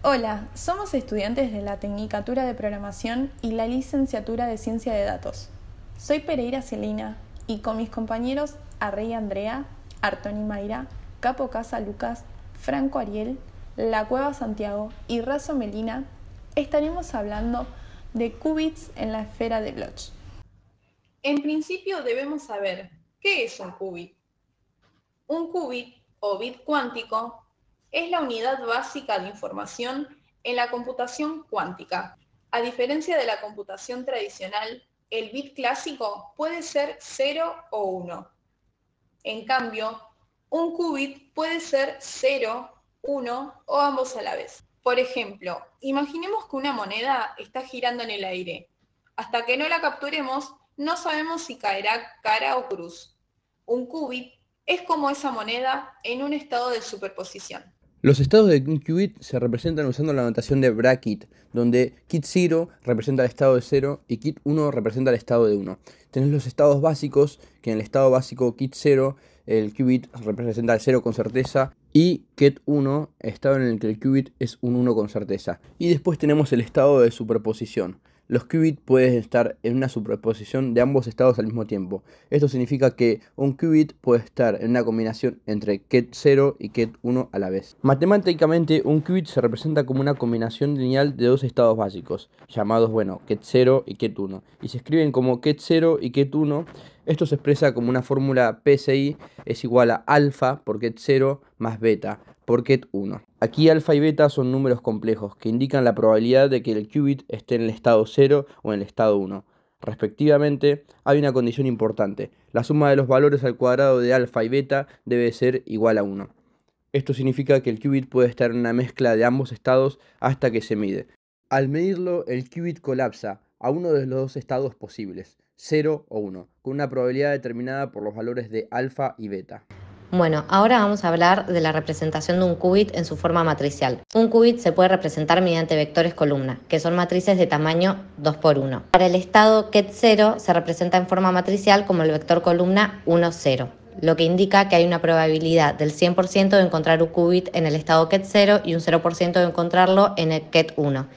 Hola, somos estudiantes de la Tecnicatura de Programación y la Licenciatura de Ciencia de Datos. Soy Pereira Celina y con mis compañeros Arrey Andrea, Artoni Mayra, Capo Casa Lucas, Franco Ariel, La Cueva Santiago y Razo Melina estaremos hablando de qubits en la esfera de Bloch. En principio debemos saber qué es un qubit. Un qubit o bit cuántico es la unidad básica de información en la computación cuántica. A diferencia de la computación tradicional, el bit clásico puede ser 0 o 1. En cambio, un qubit puede ser 0, 1 o ambos a la vez. Por ejemplo, imaginemos que una moneda está girando en el aire. Hasta que no la capturemos, no sabemos si caerá cara o cruz. Un qubit es como esa moneda en un estado de superposición. Los estados de un qubit se representan usando la notación de Brackett, donde kit 0 representa el estado de 0 y kit 1 representa el estado de 1. Tenés los estados básicos, que en el estado básico kit 0 el qubit representa el 0 con certeza, y kit 1, estado en el que el qubit es un 1 con certeza. Y después tenemos el estado de superposición. Los qubits pueden estar en una superposición de ambos estados al mismo tiempo. Esto significa que un qubit puede estar en una combinación entre ket 0 y ket 1 a la vez. Matemáticamente, un qubit se representa como una combinación lineal de dos estados básicos, llamados, ket 0 y ket 1, y se escriben como ket 0 y ket 1. Esto se expresa como una fórmula PSI es igual a alfa por ket 0 más beta por ket 1. Aquí alfa y beta son números complejos que indican la probabilidad de que el qubit esté en el estado 0 o en el estado 1. Respectivamente, hay una condición importante. La suma de los valores al cuadrado de alfa y beta debe ser igual a 1. Esto significa que el qubit puede estar en una mezcla de ambos estados hasta que se mide. Al medirlo, el qubit colapsa a uno de los dos estados posibles, 0 o 1, con una probabilidad determinada por los valores de alfa y beta. Bueno, ahora vamos a hablar de la representación de un qubit en su forma matricial. Un qubit se puede representar mediante vectores columna, que son matrices de tamaño 2 por 1. Para el estado ket 0 se representa en forma matricial como el vector columna 1, 0, lo que indica que hay una probabilidad del 100% de encontrar un qubit en el estado ket 0 y un 0% de encontrarlo en el ket 1.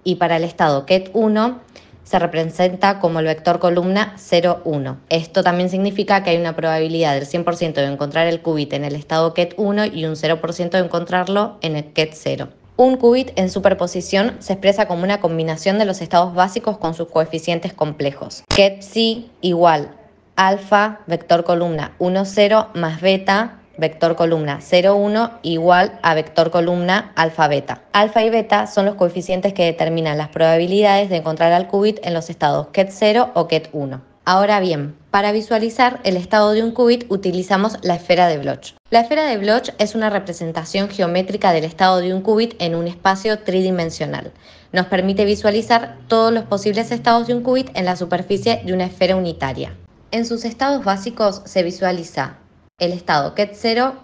Y para el estado ket 1 se representa como el vector columna 0, 1. Esto también significa que hay una probabilidad del 100% de encontrar el qubit en el estado ket 1 y un 0% de encontrarlo en el ket 0. Un qubit en superposición se expresa como una combinación de los estados básicos con sus coeficientes complejos. Ket psi igual alfa, vector columna 1, 0 más beta, vector columna 0, 1 igual a vector columna alfa beta. Alfa y beta son los coeficientes que determinan las probabilidades de encontrar al qubit en los estados ket 0 o ket 1. Ahora bien, para visualizar el estado de un qubit utilizamos la esfera de Bloch. La esfera de Bloch es una representación geométrica del estado de un qubit en un espacio tridimensional. Nos permite visualizar todos los posibles estados de un qubit en la superficie de una esfera unitaria. En sus estados básicos se visualiza el estado ket 0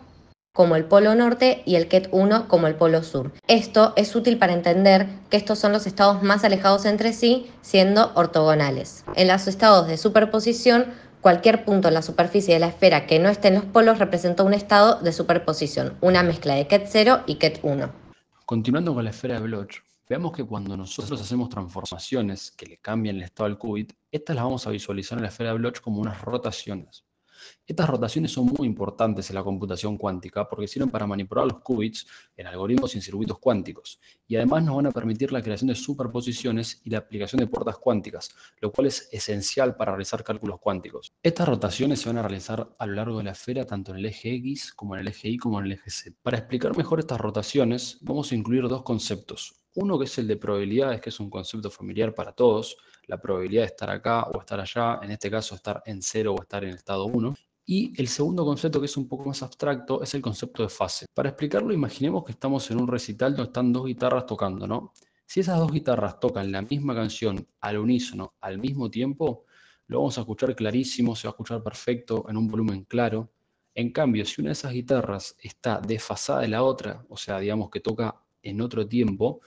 como el polo norte y el ket 1 como el polo sur. Esto es útil para entender que estos son los estados más alejados entre sí, siendo ortogonales. En los estados de superposición, cualquier punto en la superficie de la esfera que no esté en los polos representa un estado de superposición, una mezcla de ket 0 y ket 1. Continuando con la esfera de Bloch, veamos que cuando nosotros hacemos transformaciones que le cambian el estado al qubit, estas las vamos a visualizar en la esfera de Bloch como unas rotaciones. Estas rotaciones son muy importantes en la computación cuántica porque sirven para manipular los qubits en algoritmos y en circuitos cuánticos, y además nos van a permitir la creación de superposiciones y la aplicación de puertas cuánticas, lo cual es esencial para realizar cálculos cuánticos. Estas rotaciones se van a realizar a lo largo de la esfera tanto en el eje X como en el eje Y como en el eje Z. Para explicar mejor estas rotaciones vamos a incluir dos conceptos. Uno que es el de probabilidades, que es un concepto familiar para todos, la probabilidad de estar acá o estar allá, en este caso estar en 0 o estar en el estado 1. Y el segundo concepto, que es un poco más abstracto, es el concepto de fase. Para explicarlo, imaginemos que estamos en un recital donde están dos guitarras tocando, ¿no? Si esas dos guitarras tocan la misma canción al unísono al mismo tiempo, lo vamos a escuchar clarísimo, se va a escuchar perfecto, en un volumen claro. En cambio, si una de esas guitarras está desfasada de la otra, o sea, digamos que toca en otro tiempo,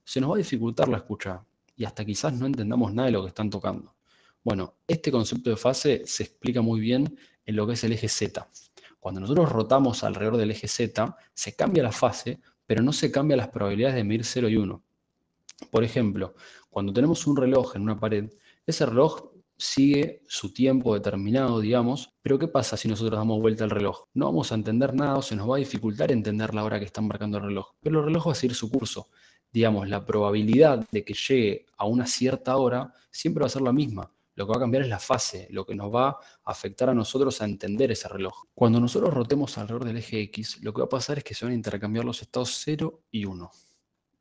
se nos va a dificultar la escucha y hasta quizás no entendamos nada de lo que están tocando. Bueno, este concepto de fase se explica muy bien en lo que es el eje Z. Cuando nosotros rotamos alrededor del eje Z, se cambia la fase pero no se cambian las probabilidades de medir 0 y 1. Por ejemplo, cuando tenemos un reloj en una pared, ese reloj sigue su tiempo determinado, digamos, pero ¿qué pasa si nosotros damos vuelta al reloj? No vamos a entender nada o se nos va a dificultar entender la hora que está marcando el reloj, pero el reloj va a seguir su curso. Digamos, la probabilidad de que llegue a una cierta hora siempre va a ser la misma. Lo que va a cambiar es la fase, lo que nos va a afectar a nosotros a entender ese reloj. Cuando nosotros rotemos alrededor del eje X, lo que va a pasar es que se van a intercambiar los estados 0 y 1.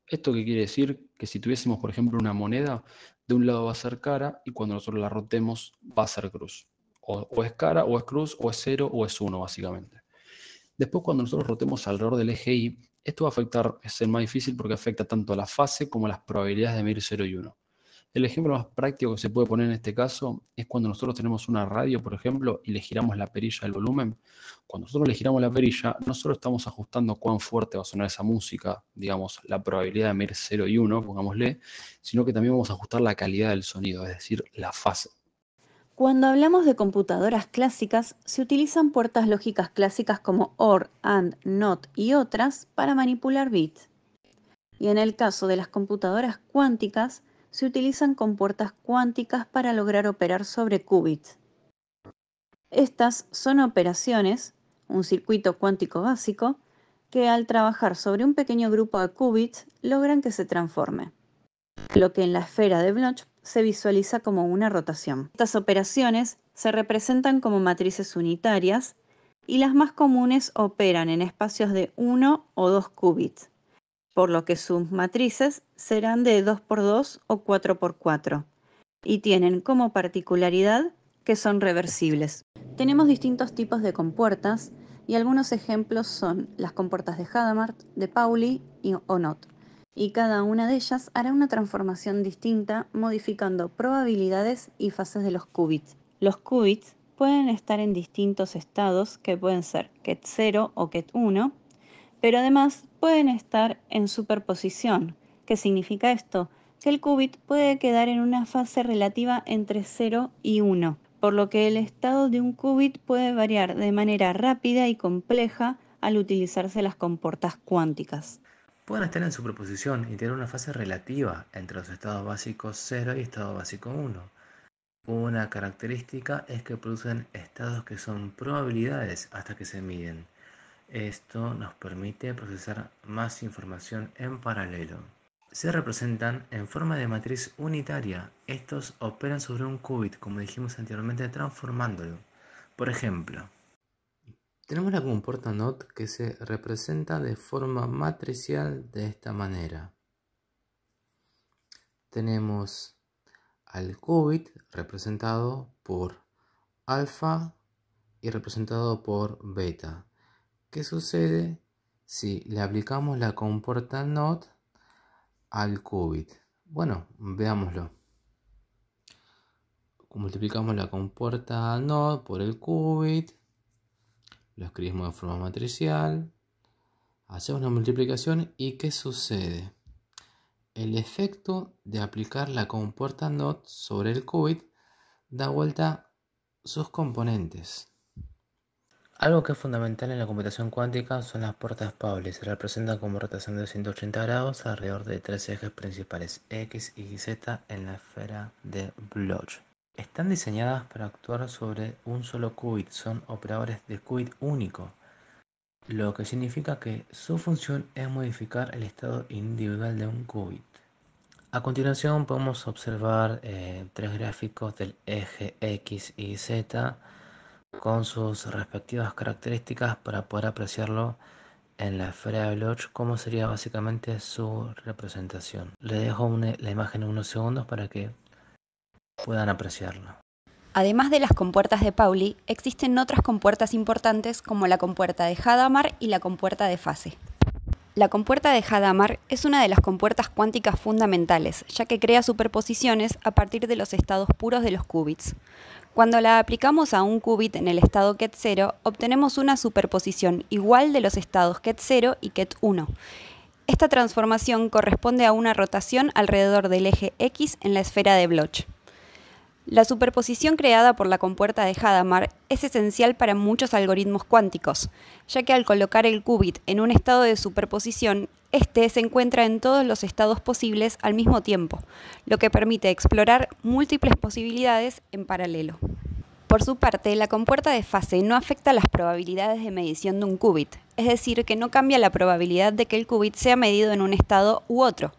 ¿Esto qué quiere decir? Que si tuviésemos, por ejemplo, una moneda, de un lado va a ser cara y cuando nosotros la rotemos va a ser cruz. O es cara, o es cruz, o es 0, o es 1, básicamente. Después, cuando nosotros rotemos alrededor del eje Y, esto va a afectar, es el más difícil porque afecta tanto a la fase como a las probabilidades de medir 0 y 1. El ejemplo más práctico que se puede poner en este caso es cuando nosotros tenemos una radio, por ejemplo, y le giramos la perilla del volumen. Cuando nosotros le giramos la perilla, no solo estamos ajustando cuán fuerte va a sonar esa música, digamos, la probabilidad de medir 0 y 1, pongámosle, sino que también vamos a ajustar la calidad del sonido, es decir, la fase. Cuando hablamos de computadoras clásicas, se utilizan puertas lógicas clásicas como OR, AND, NOT y otras para manipular bits. Y en el caso de las computadoras cuánticas, se utilizan compuertas cuánticas para lograr operar sobre qubits. Estas son operaciones, un circuito cuántico básico, que al trabajar sobre un pequeño grupo de qubits logran que se transforme, lo que en la esfera de Bloch se visualiza como una rotación. Estas operaciones se representan como matrices unitarias y las más comunes operan en espacios de 1 o 2 qubits, por lo que sus matrices serán de 2×2 o 4×4 y tienen como particularidad que son reversibles. Tenemos distintos tipos de compuertas y algunos ejemplos son las compuertas de Hadamard, de Pauli o NOT, y cada una de ellas hará una transformación distinta modificando probabilidades y fases de los qubits. Los qubits pueden estar en distintos estados que pueden ser Ket 0 o Ket 1, pero además pueden estar en superposición. ¿Qué significa esto? Que el qubit puede quedar en una fase relativa entre 0 y 1, por lo que el estado de un qubit puede variar de manera rápida y compleja al utilizarse las compuertas cuánticas. Pueden estar en superposición y tener una fase relativa entre los estados básicos 0 y estado básico 1. Una característica es que producen estados que son probabilidades hasta que se miden. Esto nos permite procesar más información en paralelo. Se representan en forma de matriz unitaria. Estos operan sobre un qubit, como dijimos anteriormente, transformándolo. Por ejemplo, tenemos la compuerta NOT que se representa de forma matricial de esta manera. Tenemos al qubit representado por alfa y representado por beta. ¿Qué sucede si le aplicamos la compuerta NOT al qubit? Bueno, veámoslo. Multiplicamos la compuerta NOT por el qubit, lo escribimos de forma matricial, hacemos la multiplicación y ¿qué sucede? El efecto de aplicar la compuerta NOT sobre el qubit da vuelta sus componentes. Algo que es fundamental en la computación cuántica son las puertas Pauli. Se representan como rotación de 180 grados alrededor de tres ejes principales, X, Y y Z, en la esfera de Bloch. Están diseñadas para actuar sobre un solo qubit, son operadores de qubit único, lo que significa que su función es modificar el estado individual de un qubit. A continuación podemos observar tres gráficos del eje X y Z con sus respectivas características para poder apreciarlo en la esfera de Bloch, como sería básicamente su representación. Les dejo la imagen en unos segundos para que puedan apreciarlo. Además de las compuertas de Pauli, existen otras compuertas importantes como la compuerta de Hadamard y la compuerta de fase. La compuerta de Hadamard es una de las compuertas cuánticas fundamentales, ya que crea superposiciones a partir de los estados puros de los qubits. Cuando la aplicamos a un qubit en el estado Ket 0, obtenemos una superposición igual de los estados Ket 0 y Ket 1. Esta transformación corresponde a una rotación alrededor del eje X en la esfera de Bloch. La superposición creada por la compuerta de Hadamard es esencial para muchos algoritmos cuánticos, ya que al colocar el qubit en un estado de superposición, Este se encuentra en todos los estados posibles al mismo tiempo, lo que permite explorar múltiples posibilidades en paralelo. Por su parte, la compuerta de fase no afecta las probabilidades de medición de un qubit, es decir, que no cambia la probabilidad de que el qubit sea medido en un estado u otro,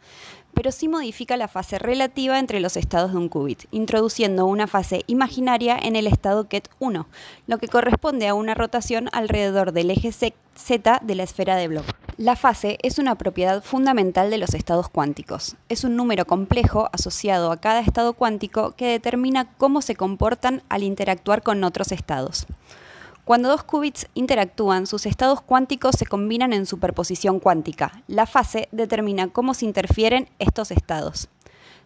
pero sí modifica la fase relativa entre los estados de un qubit, introduciendo una fase imaginaria en el estado Ket1, lo que corresponde a una rotación alrededor del eje Z de la esfera de Bloch. La fase es una propiedad fundamental de los estados cuánticos. Es un número complejo asociado a cada estado cuántico que determina cómo se comportan al interactuar con otros estados. Cuando dos qubits interactúan, sus estados cuánticos se combinan en superposición cuántica. La fase determina cómo se interfieren estos estados.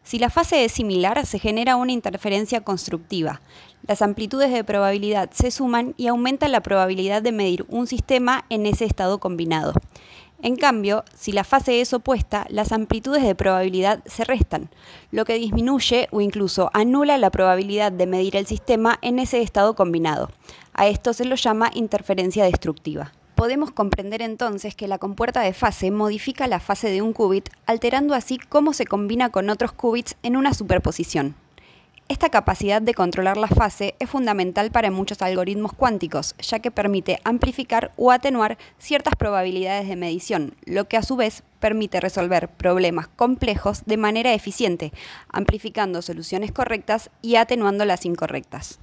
Si la fase es similar, se genera una interferencia constructiva. Las amplitudes de probabilidad se suman y aumenta la probabilidad de medir un sistema en ese estado combinado. En cambio, si la fase es opuesta, las amplitudes de probabilidad se restan, lo que disminuye o incluso anula la probabilidad de medir el sistema en ese estado combinado. A esto se lo llama interferencia destructiva. Podemos comprender entonces que la compuerta de fase modifica la fase de un qubit, alterando así cómo se combina con otros qubits en una superposición. Esta capacidad de controlar la fase es fundamental para muchos algoritmos cuánticos, ya que permite amplificar o atenuar ciertas probabilidades de medición, lo que a su vez permite resolver problemas complejos de manera eficiente, amplificando soluciones correctas y atenuando las incorrectas.